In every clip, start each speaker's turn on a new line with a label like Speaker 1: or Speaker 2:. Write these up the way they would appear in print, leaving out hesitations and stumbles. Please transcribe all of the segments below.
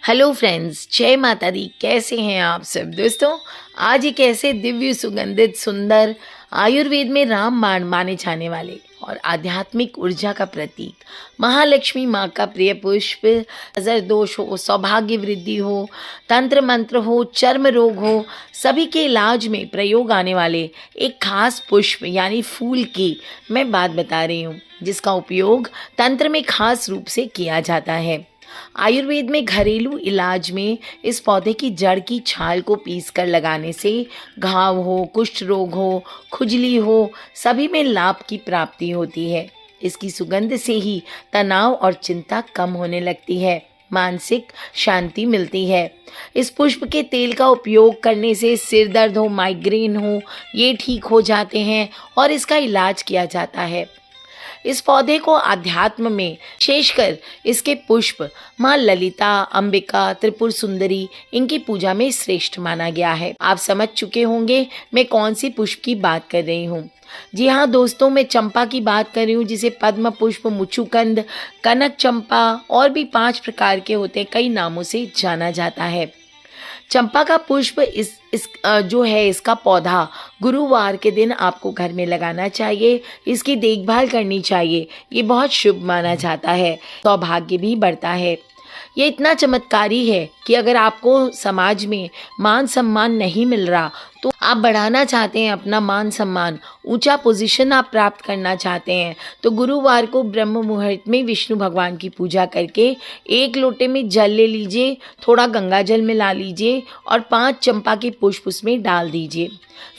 Speaker 1: Hello friends, जय माता दी। कैसे हैं आप सब दोस्तों। आज एक ऐसे दिव्य सुगंधित सुंदर आयुर्वेद में रामबाण माने जाने वाले और आध्यात्मिक ऊर्जा का प्रतीक महालक्ष्मी माँ का प्रिय पुष्प, नजर दोष हो, सौभाग्य वृद्धि हो, तंत्र मंत्र हो, चर्म रोग हो, सभी के इलाज में प्रयोग आने वाले एक खास पुष्प यानी फूल की मैं बात बता रही हूँ, जिसका उपयोग तंत्र में खास रूप से किया जाता है। आयुर्वेद में घरेलू इलाज में इस पौधे की जड़ की छाल को पीसकर लगाने से घाव हो, कुष्ठ रोग हो, खुजली हो, सभी में लाभ की प्राप्ति होती है। इसकी सुगंध से ही तनाव और चिंता कम होने लगती है, मानसिक शांति मिलती है। इस पुष्प के तेल का उपयोग करने से सिर दर्द हो, माइग्रेन हो, ये ठीक हो जाते हैं और इसका इलाज किया जाता है। इस पौधे को अध्यात्म में विशेषकर इसके पुष्प माँ ललिता, अंबिका, त्रिपुर सुंदरी इनकी पूजा में श्रेष्ठ माना गया है। आप समझ चुके होंगे मैं कौन सी पुष्प की बात कर रही हूँ। जी हाँ दोस्तों, मैं चंपा की बात कर रही हूँ, जिसे पद्म पुष्प, मुचुकंद, कनक चंपा और भी 5 प्रकार के होते हैं, कई नामों से जाना जाता है। चंपा का पुष्प जो है इसका पौधा गुरुवार के दिन आपको घर में लगाना चाहिए। इसकी देखभाल करनी चाहिए, ये बहुत शुभ माना जाता है, सौभाग्य भी बढ़ता है। ये इतना चमत्कारी है कि अगर आपको समाज में मान सम्मान नहीं मिल रहा तो आप बढ़ाना चाहते हैं अपना मान सम्मान, ऊंचा पोजीशन आप प्राप्त करना चाहते हैं, तो गुरुवार को ब्रह्म मुहूर्त में विष्णु भगवान की पूजा करके 1 लोटे में जल ले लीजिए, थोड़ा गंगा जल मिला लीजिए और 5 चंपा के पुष्प उसमें डाल दीजिए।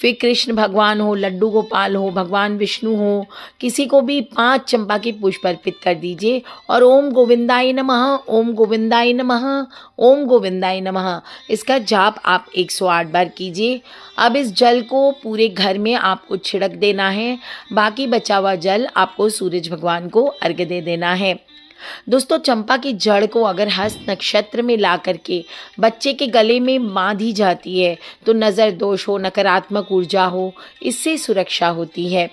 Speaker 1: फिर कृष्ण भगवान हो, लड्डू गोपाल हो, भगवान विष्णु हो, किसी को भी 5 चंपा के पुष्प अर्पित कर दीजिए और ओम गोविंदाय नमः, ओम गोविंदाय नमः, ओम गोविंदाय नमः इसका जाप आप 108 बार कीजिए। अब इस जल को पूरे घर में आपको छिड़क देना है, बाकी बचा हुआ जल आपको सूरज भगवान को अर्घ्य दे देना है। दोस्तों, चंपा की जड़ को अगर हस्त नक्षत्र में ला करके बच्चे के गले में बांधी जाती है तो नज़र दोष हो, नकारात्मक ऊर्जा हो, इससे सुरक्षा होती है।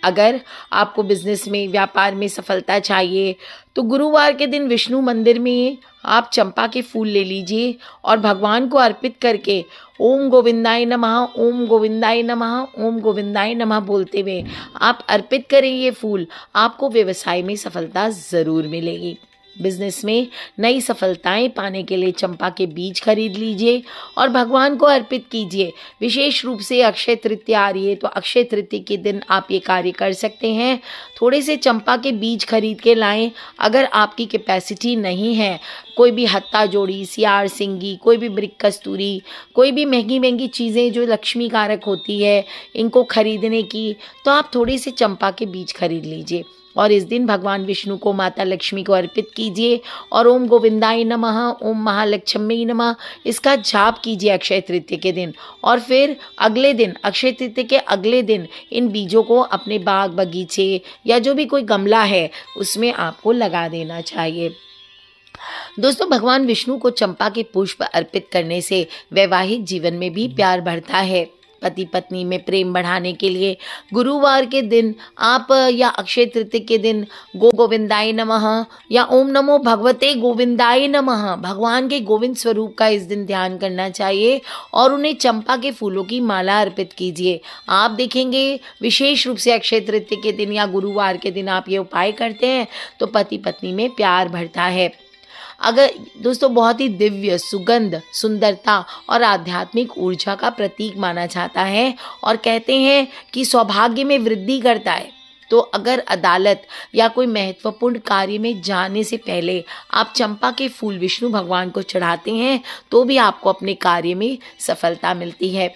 Speaker 1: अगर आपको बिजनेस में, व्यापार में सफलता चाहिए तो गुरुवार के दिन विष्णु मंदिर में आप चंपा के फूल ले लीजिए और भगवान को अर्पित करके ओम गोविंदाय नमः, ओम गोविंदाय नमः, ओम गोविंदाय नमः बोलते हुए आप अर्पित करें ये फूल, आपको व्यवसाय में सफलता ज़रूर मिलेगी। बिजनेस में नई सफलताएं पाने के लिए चंपा के बीज खरीद लीजिए और भगवान को अर्पित कीजिए। विशेष रूप से अक्षय तृतीया आ रही है तो अक्षय तृतीया के दिन आप ये कार्य कर सकते हैं। थोड़े से चंपा के बीज खरीद के लाएं। अगर आपकी कैपेसिटी नहीं है, कोई भी हत्ता जोड़ी, सियार सिंगी, कोई भी ब्रिक कस्तूरी, कोई भी महंगी महंगी चीज़ें जो लक्ष्मी कारक होती है इनको खरीदने की, तो आप थोड़े से चंपा के बीज खरीद लीजिए और इस दिन भगवान विष्णु को, माता लक्ष्मी को अर्पित कीजिए और ओम गोविंदाय नमः, ओम महालक्ष्मी नमः इसका जाप कीजिए अक्षय तृतीया के दिन। और फिर अगले दिन, अक्षय तृतीया के अगले दिन इन बीजों को अपने बाग बगीचे या जो भी कोई गमला है उसमें आपको लगा देना चाहिए। दोस्तों, भगवान विष्णु को चंपा के पुष्प अर्पित करने से वैवाहिक जीवन में भी प्यार बढ़ता है। पति पत्नी में प्रेम बढ़ाने के लिए गुरुवार के दिन आप या अक्षय तृतीया के दिन गोविंदाय नमः या ओम नमो भगवते गोविंदाय नमः भगवान के गोविंद स्वरूप का इस दिन ध्यान करना चाहिए और उन्हें चंपा के फूलों की माला अर्पित कीजिए। आप देखेंगे विशेष रूप से अक्षय तृतीया के दिन या गुरुवार के दिन आप ये उपाय करते हैं तो पति पत्नी में प्यार बढ़ता है। अगर दोस्तों, बहुत ही दिव्य सुगंध, सुंदरता और आध्यात्मिक ऊर्जा का प्रतीक माना जाता है और कहते हैं कि सौभाग्य में वृद्धि करता है। तो अगर अदालत या कोई महत्वपूर्ण कार्य में जाने से पहले आप चंपा के फूल विष्णु भगवान को चढ़ाते हैं तो भी आपको अपने कार्य में सफलता मिलती है।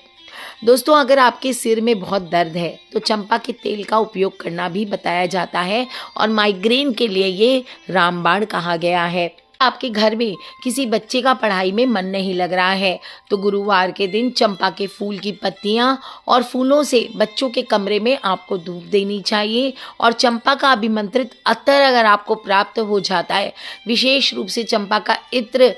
Speaker 1: दोस्तों, अगर आपके सिर में बहुत दर्द है तो चंपा के तेल का उपयोग करना भी बताया जाता है और माइग्रेन के लिए ये रामबाण कहा गया है। आपके घर में किसी बच्चे का पढ़ाई में मन नहीं लग रहा है तो गुरुवार के दिन चंपा के फूल की पत्तियां और फूलों से बच्चों के कमरे में आपको धूप देनी चाहिए और चंपा का अभिमंत्रित अत्तर अगर आपको प्राप्त हो जाता है, विशेष रूप से चंपा का इत्र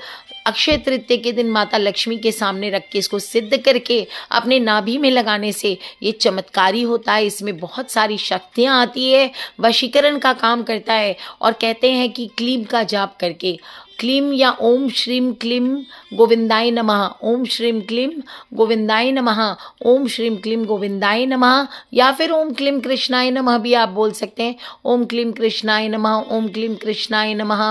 Speaker 1: अक्षय तृतीया के दिन माता लक्ष्मी के सामने रख के इसको सिद्ध करके अपने नाभि में लगाने से ये चमत्कारी होता है। इसमें बहुत सारी शक्तियाँ आती है, वशीकरण का काम करता है और कहते हैं कि क्लीम का जाप करके क्लीम या ओम श्रीम क्लीम गोविंदाय नमः, ओम श्रीम क्लीम गोविंदाय नमः, ओम श्रीम क्लीम गोविंदाय नमः, या फिर ओम क्लीम कृष्णाय नमः भी आप बोल सकते हैं। ओम क्लीम कृष्णाय नमः, ओम क्लीम कृष्णाय नमः,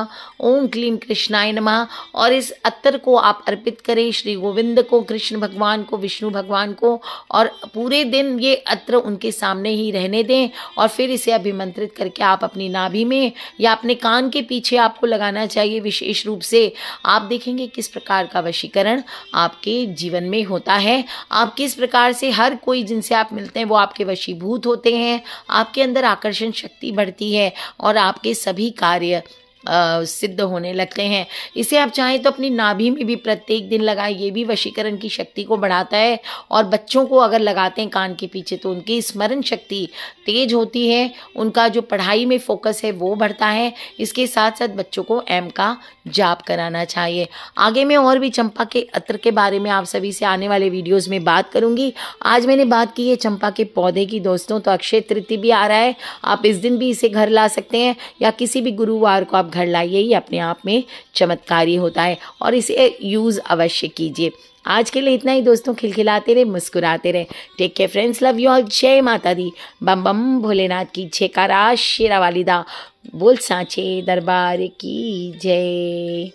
Speaker 1: ओम क्लीम कृष्णाय नमः। और इस अत्तर को आप अर्पित करें श्री गोविंद को, कृष्ण भगवान को, विष्णु भगवान को, और पूरे दिन ये अत्र उनके सामने ही रहने दें। और फिर इसे अभिमंत्रित करके आप अपनी नाभि में या अपने कान के पीछे आपको लगाना चाहिए। विशेष रूप से आप देखेंगे किस प्रकार का वशीकरण आपके जीवन में होता है। आप किस प्रकार से हर कोई जिनसे आप मिलते हैं वो आपके वशीभूत होते हैं, आपके अंदर आकर्षण शक्ति बढ़ती है और आपके सभी कार्य सिद्ध होने लगते हैं। इसे आप चाहें तो अपनी नाभि में भी प्रत्येक दिन लगाएं, ये भी वशीकरण की शक्ति को बढ़ाता है। और बच्चों को अगर लगाते हैं कान के पीछे तो उनकी स्मरण शक्ति तेज होती है, उनका जो पढ़ाई में फोकस है वो बढ़ता है। इसके साथ साथ बच्चों को एम का जाप कराना चाहिए। आगे मैं और भी चंपा के अत्र के बारे में आप सभी से आने वाले वीडियोज़ में बात करूँगी। आज मैंने बात की है चंपा के पौधे की दोस्तों। तो अक्षय तृतीया भी आ रहा है, आप इस दिन भी इसे घर ला सकते हैं या किसी भी गुरुवार को आप घर लाइए, ये अपने आप में चमत्कारी होता है और इसे यूज़ अवश्य कीजिए। आज के लिए इतना ही दोस्तों, खिलखिलाते रहे, मुस्कुराते रहे। Take care friends, love you all. जय माता दी। बम बम भोलेनाथ की जयकारा, शेरा वालिदा बोल सांचे दरबार की जय।